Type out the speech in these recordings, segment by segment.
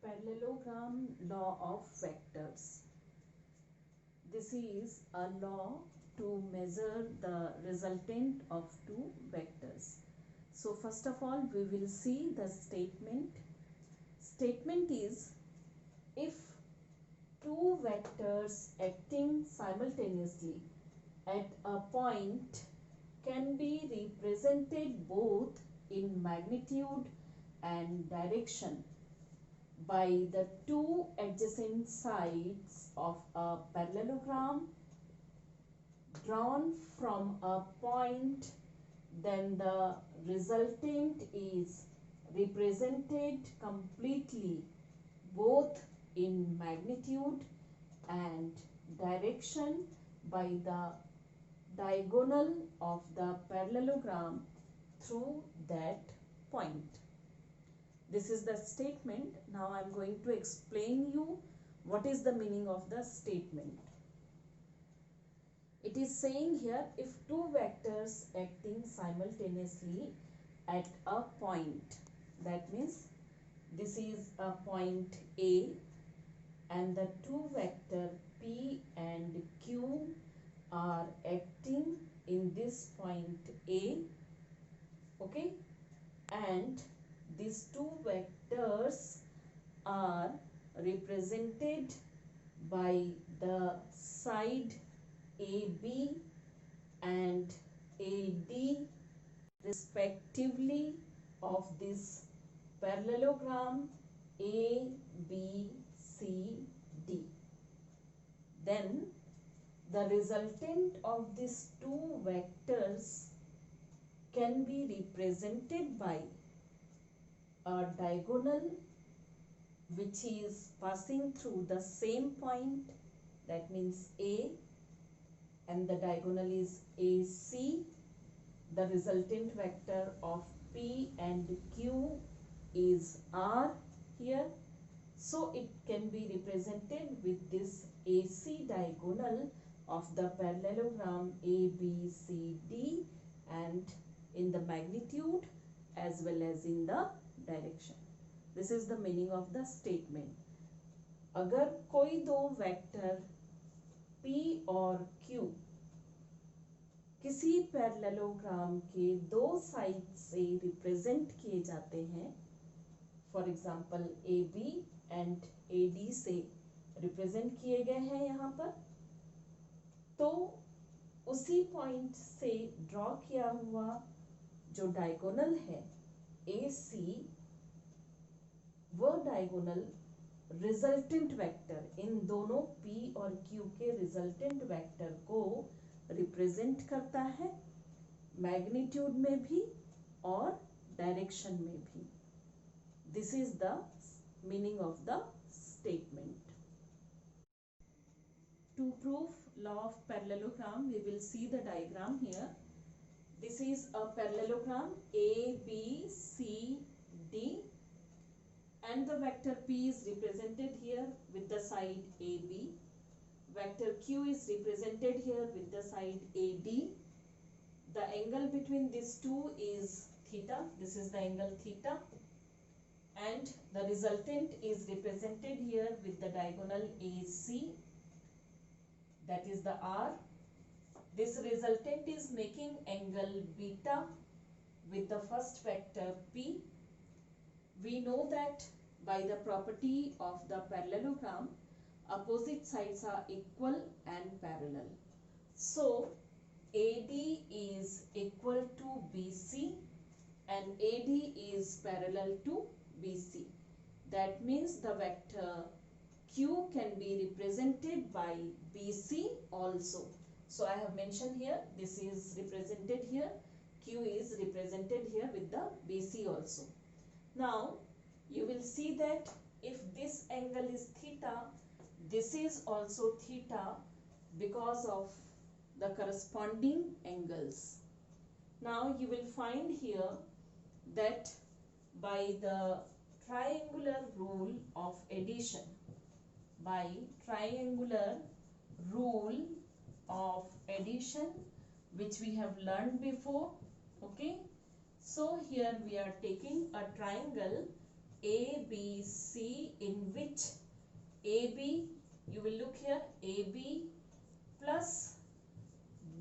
Parallelogram law of vectors. This is a law to measure the resultant of two vectors. So first of all, we will see the statement. Statement is, if two vectors acting simultaneously at a point can be represented both in magnitude and direction by the two adjacent sides of a parallelogram drawn from a point, then the resultant is represented completely both in magnitude and direction by the diagonal of the parallelogram through that point. This is the statement. Now I am going to explain you what is the meaning of the statement. It is saying here, if two vectors acting simultaneously at a point, that means this is a point A and the two vector P and Q are acting in this point A, okay, and these two vectors are represented by the side AB and AD respectively of this parallelogram ABCD. Then the resultant of these two vectors can be represented by a diagonal which is passing through the same point, that means A, and the diagonal is AC. The resultant vector of P and Q is R here. So it can be represented with this AC diagonal of the parallelogram ABCD and in the magnitude as well as in the direction. This is the meaning of the statement. अगर कोई दो vector P और Q किसी parallelogram के दो side से represent किए जाते हैं, for example AB and AD से रिप्रेजेंट किए गए हैं यहाँ पर, तो उसी पॉइंट से ड्रॉ किया हुआ जो डायगोनल है AC, वो डायगोनल रिजल्टेंट वेक्टर, इन दोनों P और Q के रिजल्टेंट वेक्टर को रिप्रेजेंट करता है मैग्नीट्यूड में भी और डायरेक्शन में भी. This is the meaning of the statement. To prove law of parallelogram, we will see the diagram here. This is a parallelogram ABCD and the vector P is represented here with the side AB. Vector Q is represented here with the side AD. The angle between these two is theta. This is the angle theta. And the resultant is represented here with the diagonal AC. That is the R. This resultant is making angle beta with the first vector P. We know that by the property of the parallelogram, opposite sides are equal and parallel. So AD is equal to BC and AD is parallel to BC. That means the vector Q can be represented by BC also. So I have mentioned here, this is represented here, Q is represented here with the BC also. Now you will see that if this angle is theta, this is also theta because of the corresponding angles. Now you will find here that by the triangular rule of addition, by triangular rule of addition which we have learned before, okay. So here we are taking a triangle ABC, in which AB, you will look here, AB plus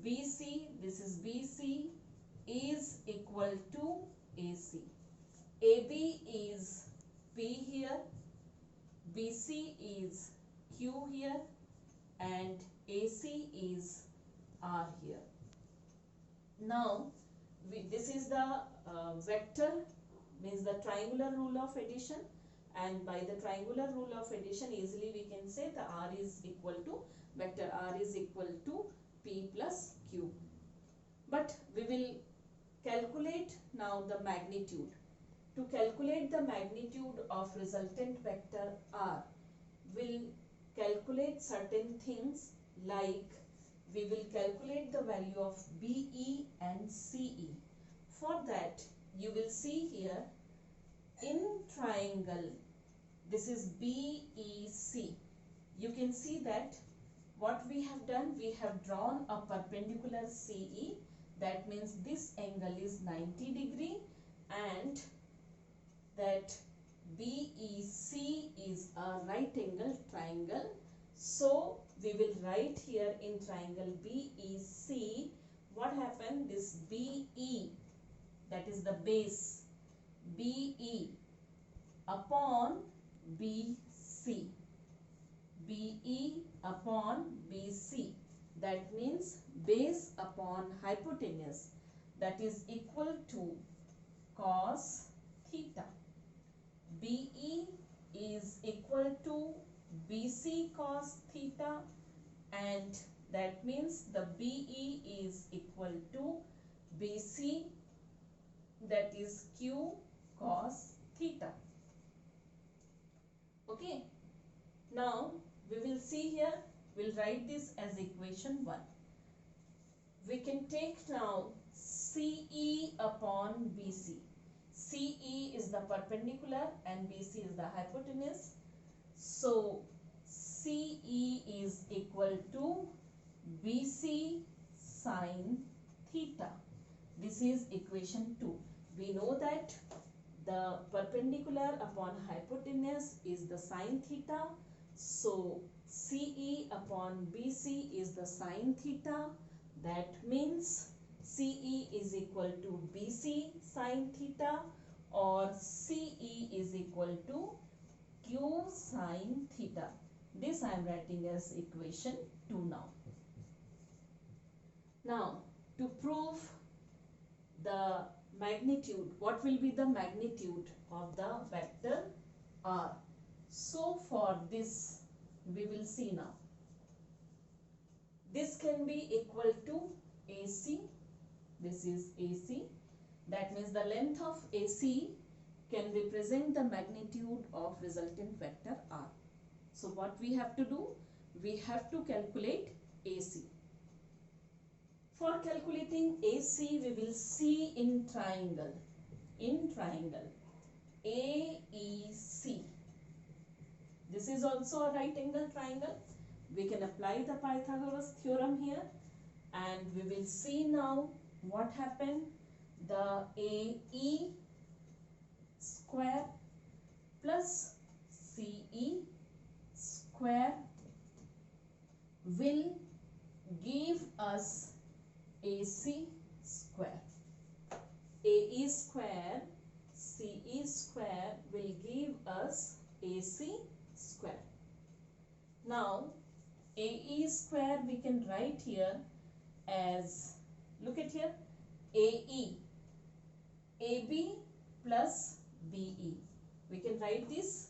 BC, this is BC, is equal to AC. AB is P here, BC is Q here, and AC is R here. Now, this is the vector, means the triangular rule of addition, and by the triangular rule of addition easily we can say the R is equal to, vector R is equal to P plus Q. But we will calculate now the magnitude. To calculate the magnitude of resultant vector R, we'll calculate certain things, like we will calculate the value of BE and CE. For that, you will see here in triangle, this is BEC. You can see that what we have done, we have drawn a perpendicular CE. That means this angle is 90 degree, and that BEC is a right angle triangle. So we will write here in triangle BEC, what happened, this BE, that is the base, BE upon BC, BE upon BC, that means base upon hypotenuse, that is equal to cos theta. BE is equal to BC cos theta, and that means the BE is equal to BC, that is Q cos theta. Okay. Now we will see here, we'll write this as equation 1. We can take now CE upon BC. CE is the perpendicular and BC is the hypotenuse. So CE is equal to BC sin theta. This is equation 2. We know that the perpendicular upon hypotenuse is the sin theta. So CE upon BC is the sin theta. That means CE is equal to BC sin theta, or CE is equal to Q sin theta. This I am writing as equation 2 now. Now, to prove the magnitude, what will be the magnitude of the vector R? So for this, we will see now. This can be equal to AC. This is AC. That means the length of AC can represent the magnitude of resultant vector R. So what we have to do? We have to calculate AC. For calculating AC, we will see in triangle. In triangle, AEC. This is also a right angle triangle. We can apply the Pythagoras theorem here, and we will see now what happened. The AE square plus CE square will give us AC square. AE square CE square will give us AC square. Now AE square we can write here as, look at here, AE, AB plus BE. We can write this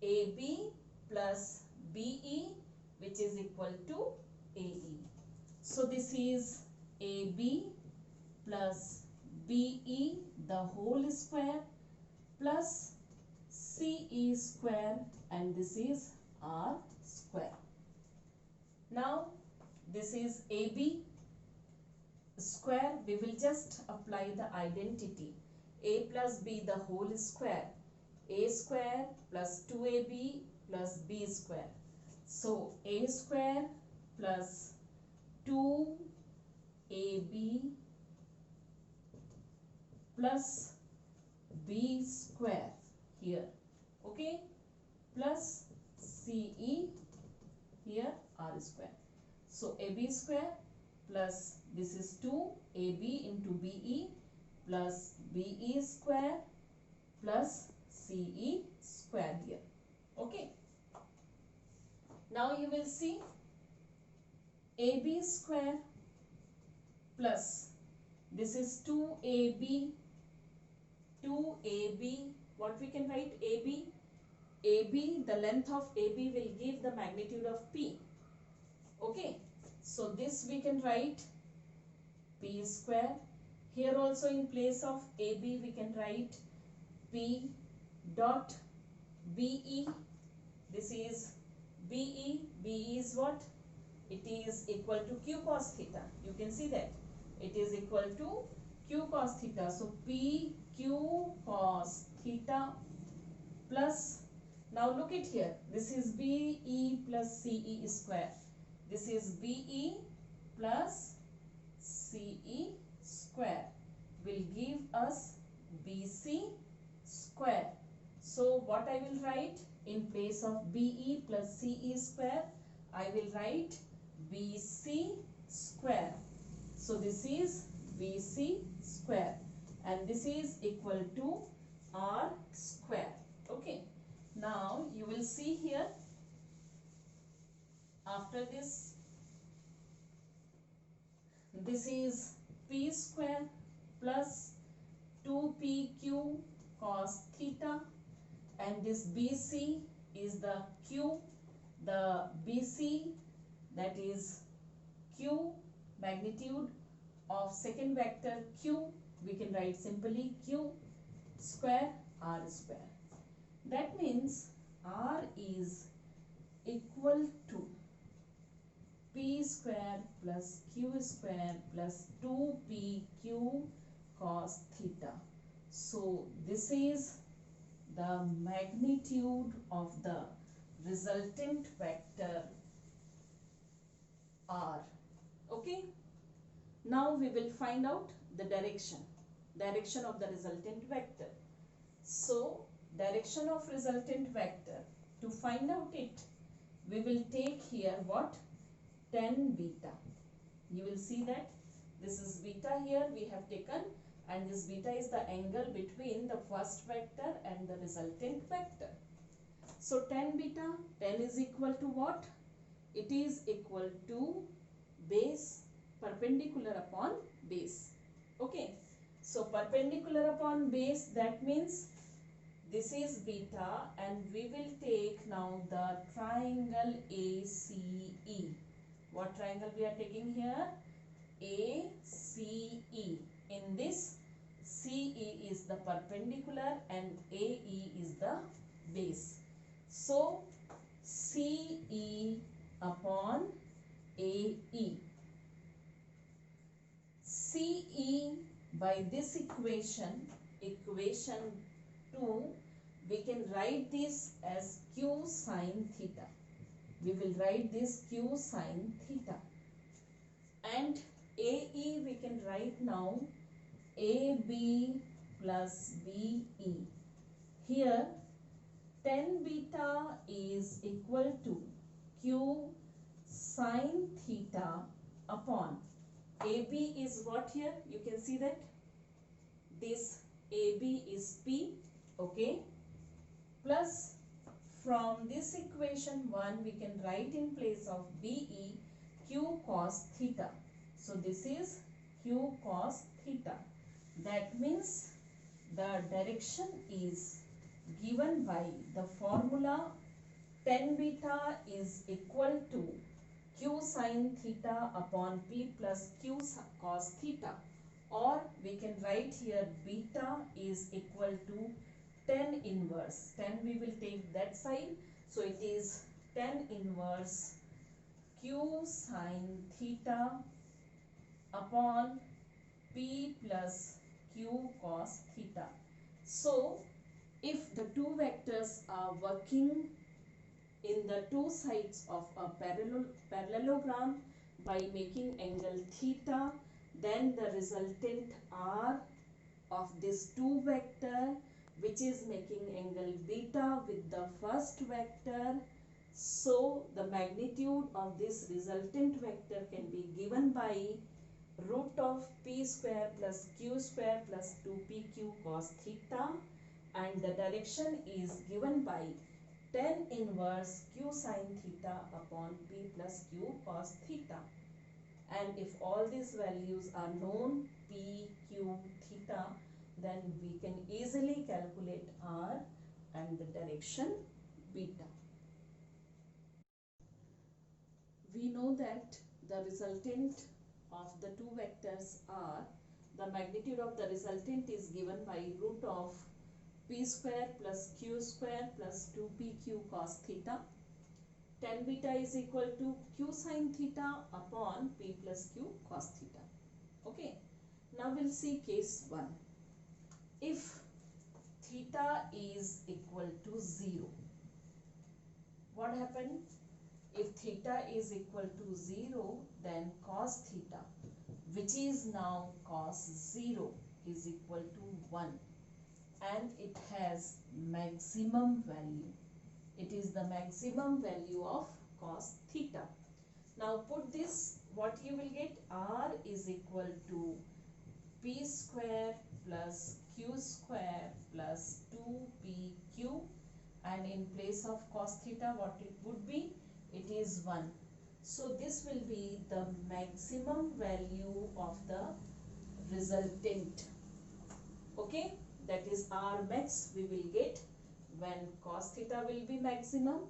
AB plus BE, which is equal to AE. So this is AB plus BE the whole square plus CE square, and this is R square. Now this is AB square. We will just apply the identity. A plus B the whole square. A square plus 2AB plus B square. So A square plus 2AB plus B square here, okay, plus CE here r square. So AB square plus this is 2 AB into BE plus BE square plus CE square here, okay. Now you will see AB square plus this is 2AB, what we can write AB, the length of AB will give the magnitude of P, okay. So this we can write P square. Here also in place of AB we can write P dot BE. This is BE. BE is what? It is equal to Q cos theta. You can see that. It is equal to Q cos theta. So P Q cos theta plus, now look it here. This is BE plus CE square. This is BE plus CE square will give us BC square. So what I will write in place of BE plus CE square, I will write BC square. So this is BC square and this is equal to R square, okay. Now you will see here, after this, this is P square plus 2PQ cos theta, and this BC is the Q, the BC, that is Q, magnitude of second vector Q, we can write simply Q square R square. That means R is equal to P square plus Q square plus 2PQ cos theta. So this is the magnitude of the resultant vector R, okay. Now we will find out the direction of the resultant vector. So direction of resultant vector, to find out it, we will take here what? Tan beta. You will see that this is beta here we have taken, and this beta is the angle between the first vector and the resultant vector. So tan beta, tan is equal to what? It is equal to base, perpendicular upon base, okay. So perpendicular upon base, that means this is beta, and we will take now the triangle ACE. What triangle we are taking here? ACE. In this, CE is the perpendicular and AE is the base. So CE upon AE. CE, by this equation 2, we can write this as Q sin theta. We will write this Q sin theta. And AE we can write now AB plus BE. Here tan beta is equal to Q sin theta upon AB is what here? You can see that this AB is P, okay, plus from this equation 1 we can write in place of BE Q cos theta. So this is Q cos theta. That means the direction is given by the formula tan beta is equal to Q sin theta upon P plus Q cos theta, or we can write here beta is equal to tan inverse. Tan we will take that side, so it is tan inverse Q sin theta upon P plus Q cos theta. So if the two vectors are working in the two sides of a parallelogram by making angle theta, then the resultant R of this two vector which is making angle beta with the first vector. So the magnitude of this resultant vector can be given by root of p square plus q square plus 2pq cos theta, and the direction is given by tan inverse q sin theta upon p plus q cos theta. And if all these values are known, p, q, theta, then we can easily calculate r and the direction beta. We know that the resultant of the two vectors are, the magnitude of the resultant is given by root of p square plus q square plus 2pq cos theta. Tan beta is equal to q sin theta upon p plus q cos theta. Okay. Now we'll see case 1. If theta is equal to 0, what happened? If theta is equal to 0, then cos theta, which is now cos 0, is equal to 1, and it has maximum value. It is the maximum value of cos theta. Now put this, what you will get? R is equal to p square plus q square plus 2pq, and in place of cos theta, what it would be? It is 1. So this will be the maximum value of the resultant. Okay, that is R max we will get when cos theta will be maximum,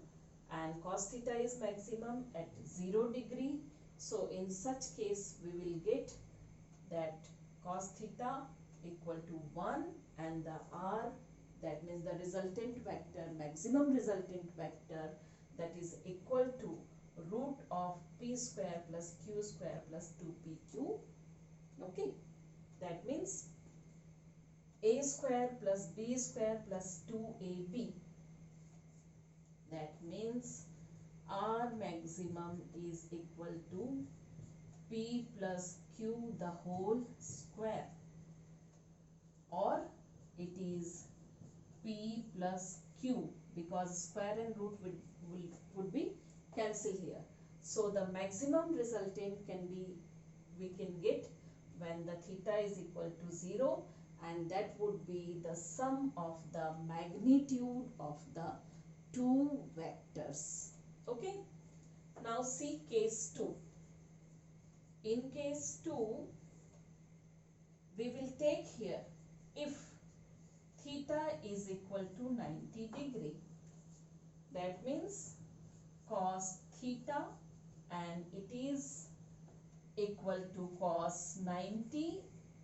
and cos theta is maximum at 0 degree. So in such case we will get that cos theta equal to 1, and the R, that means the resultant vector, maximum resultant vector, that is equal to root of p square plus q square plus 2pq. Okay, that means a square plus b square plus 2ab. That means R maximum is equal to p plus q the whole square, or it is p plus q, because square and root would be cancelled here. So the maximum resultant we can get when the theta is equal to 0, and that would be the sum of the magnitude of the two vectors. Okay. Now see case 2. In case 2, we will take here, if theta is equal to 90 degree, that means cos theta, and it is equal to cos 90,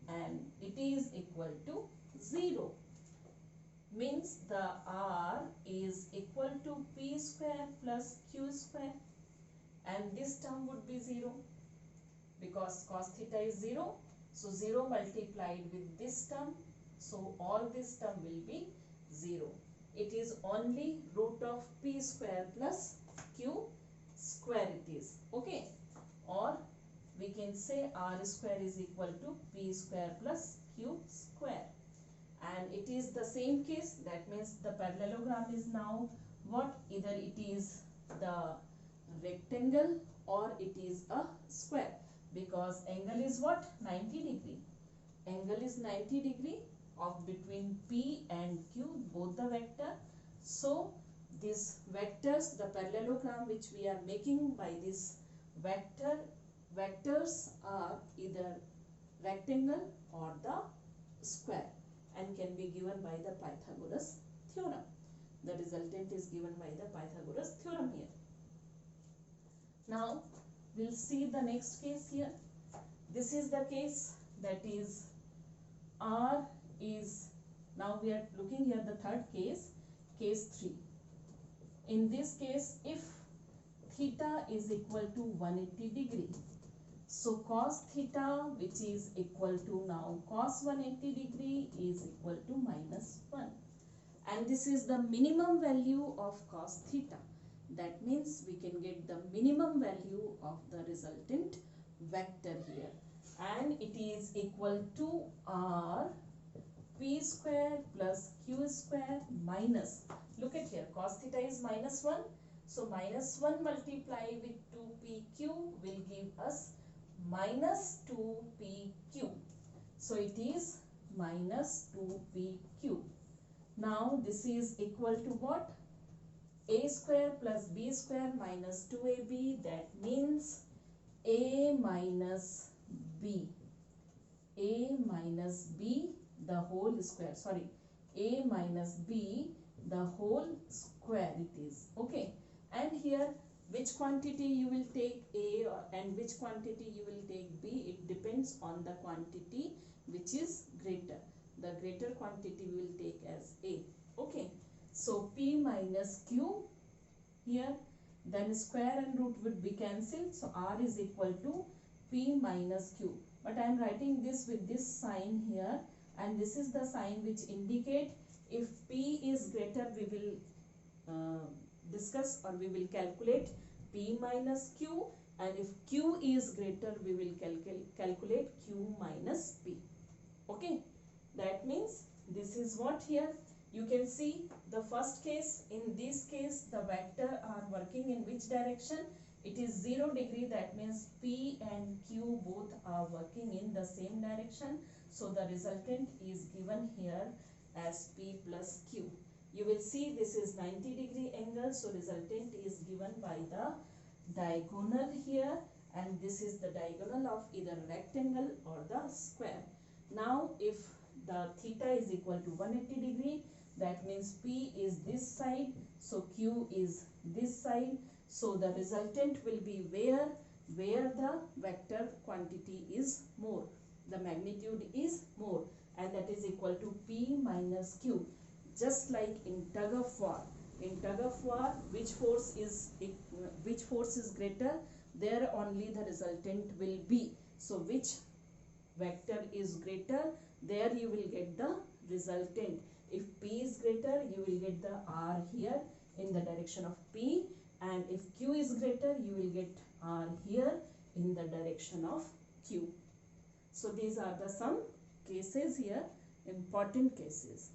and it is equal to 0. Means the R is equal to p square plus q square, and this term would be 0, because cos theta is 0. So 0 multiplied with this term, so all this term will be 0. It is only root of p square plus q square it is. Okay. Or we can say R square is equal to p square plus q square. And it is the same case, that means the parallelogram is now what? Either it is the rectangle or it is a square, because angle is what? 90 degree. Angle is 90 degree of between p and q, both the vector. So these vectors, the parallelogram which we are making by this vectors are either rectangle or the square, and can be given by the Pythagoras theorem. The resultant is given by the Pythagoras theorem here. Now we'll see the next case here. This is the case, that is R is, now we are looking here the third case, case 3. In this case, if theta is equal to 180 degree, so cos theta, which is equal to now cos 180 degree, is equal to -1, and this is the minimum value of cos theta. That means we can get the minimum value of the resultant vector here, and it is equal to R P square plus Q square minus, look at here, cos theta is minus 1. So minus 1 multiplied with 2PQ will give us minus 2PQ. So it is minus 2PQ. Now this is equal to what? A square plus B square minus 2AB, that means A minus B. A minus B the whole square, sorry, A minus B the whole square it is, okay. And here which quantity you will take A and which quantity you will take B, it depends on the quantity which is greater. The greater quantity we will take as A, okay. So P minus Q here, then square and root would be cancelled, so R is equal to P minus Q. But I am writing this with this sign here, and this is the sign which indicate if P is greater we will discuss or we will calculate P minus Q, and if Q is greater we will calculate Q minus P, okay. That means this is what here you can see the first case. In this case the vector are working in which direction? It is 0 degree, that means P and Q both are working in the same direction. So the resultant is given here as P plus Q. You will see this is 90 degree angle, so resultant is given by the diagonal here, and this is the diagonal of either rectangle or the square. Now if the theta is equal to 180 degree, that means P is this side, so Q is this side. So the resultant will be where the vector quantity is more, the magnitude is more, and that is equal to P minus Q. Just like in tug of war, which force is greater, there only the resultant will be. So which vector is greater, there you will get the resultant. If P is greater, you will get the R here in the direction of P, and if Q is greater, you will get R here in the direction of Q. So these are the some cases here, important cases.